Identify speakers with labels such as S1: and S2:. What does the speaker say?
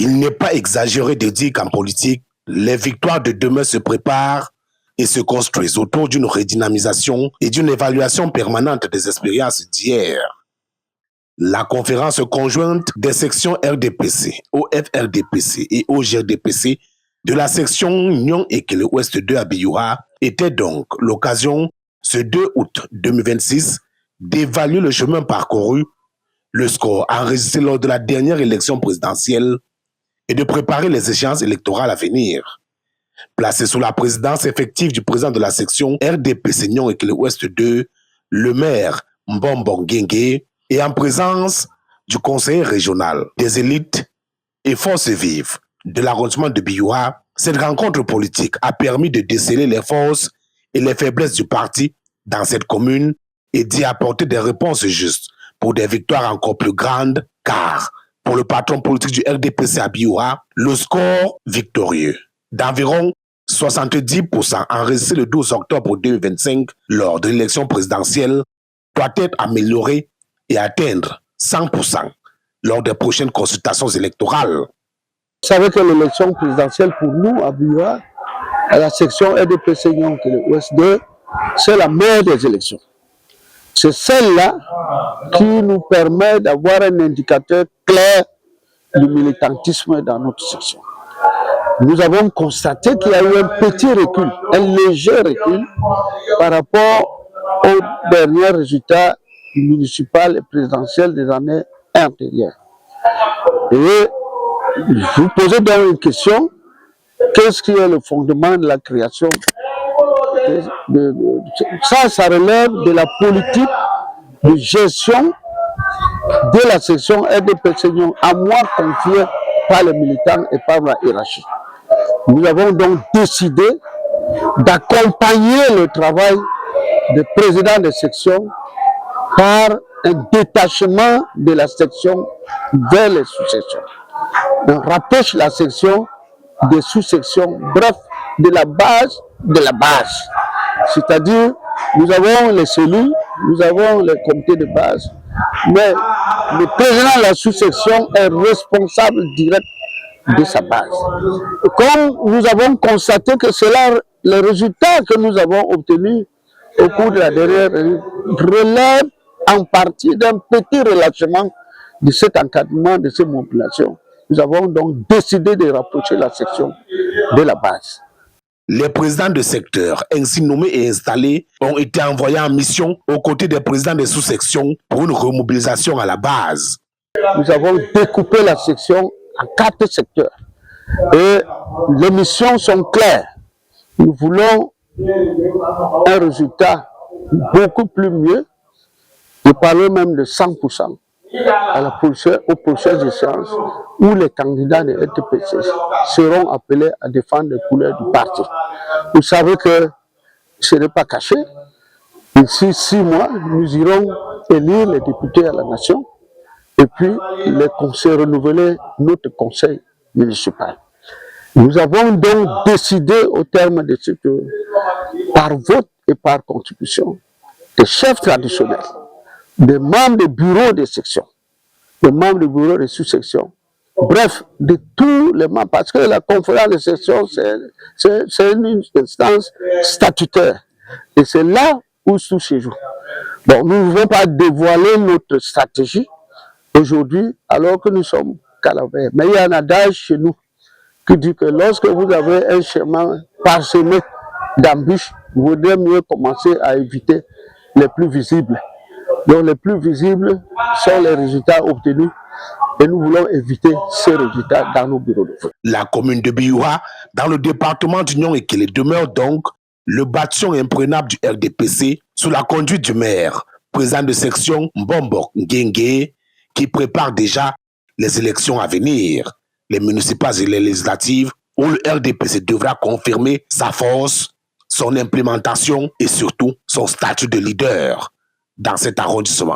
S1: Il n'est pas exagéré de dire qu'en politique, les victoires de demain se préparent et se construisent autour d'une redynamisation et d'une évaluation permanente des expériences d'hier. La conférence conjointe des sections RDPC, OFRDPC et OGRDPC de la section Nyon Ekele Ouest 2 à Biyuha était donc l'occasion, ce 2 août 2026, d'évaluer le chemin parcouru, le score enregistré lors de la dernière élection présidentielle et de préparer les échéances électorales à venir. Placé sous la présidence effective du président de la section RDPC Nyon Ekele Ouest 2, le maire Mbombo Nguenge, et en présence du conseiller régional, des élites et forces vives de l'arrondissement de Biyuha, cette rencontre politique a permis de déceler les forces et les faiblesses du parti dans cette commune et d'y apporter des réponses justes pour des victoires encore plus grandes, car pour le patron politique du RDPC à Biyuha, le score victorieux d'environ 70% enregistré le 12 octobre 2025 lors de l'élection présidentielle doit être amélioré et atteindre 100% lors des prochaines consultations électorales.
S2: Vous savez que l'élection présidentielle pour nous à Biyuha, à la section RDPC Nyon Ekele Ouest 2, c'est la meilleure des élections. C'est celle-là qui nous permet d'avoir un indicateur clair du militantisme dans notre section. Nous avons constaté qu'il y a eu un petit recul, un léger recul par rapport aux derniers résultats municipal et présidentiel des années antérieures. Et je vous posez donc une question, qu'est-ce qui est le fondement de la création ça relève de la politique de gestion de la section RDPC Nyon, à moi confiée par les militants et par la hiérarchie. Nous avons donc décidé d'accompagner le travail des présidents de section par un détachement de la section vers les sous-sections. On rapproche la section des sous-sections, bref, de la base de la base. C'est-à-dire, nous avons les cellules, nous avons les comités de base, mais le président de la sous-section est responsable direct de sa base. Comme nous avons constaté que c'est là les résultats que nous avons obtenus au cours de la dernière relève en partie d'un petit relâchement de cet encadrement, de ces mobilisations. Nous avons donc décidé de rapprocher la section de la base.
S1: Les présidents de secteur, ainsi nommés et installés, ont été envoyés en mission aux côtés des présidents des sous-sections pour une remobilisation à la base.
S2: Nous avons découpé la section en 4 secteurs et les missions sont claires. Nous voulons un résultat beaucoup plus mieux. Je parle même de 100% aux prochaines échéances où les candidats de RDPC seront appelés à défendre les couleurs du parti. Vous savez que ce n'est pas caché. D'ici 6 mois, nous irons élire les députés à la nation et puis les conseils renouveler notre conseil municipal. Nous avons donc décidé au terme de ce que, par vote et par contribution, des chefs traditionnels, des membres des bureaux de section, des membres du bureau de sous-section, bref, de tous les membres, parce que la conférence de section, c'est une instance statutaire. Et c'est là où tout se joue. Bon, nous ne pouvons pas dévoiler notre stratégie aujourd'hui, alors que nous sommes calavères. Mais il y a un adage chez nous qui dit que lorsque vous avez un chemin parsemé d'embûches, vous vaudrait mieux commencer à éviter les plus visibles. Donc les plus visibles sont les résultats obtenus et nous voulons éviter ces résultats dans nos bureaux de vote.
S1: La commune de Biyuha, dans le département du Nyon Ekele, demeure donc le bâtiment imprenable du RDPC sous la conduite du maire, président de section Mbombo Nguenge, qui prépare déjà les élections à venir, les municipales et les législatives, où le RDPC devra confirmer sa force, son implémentation et surtout son statut de leader dans cet arrondissement.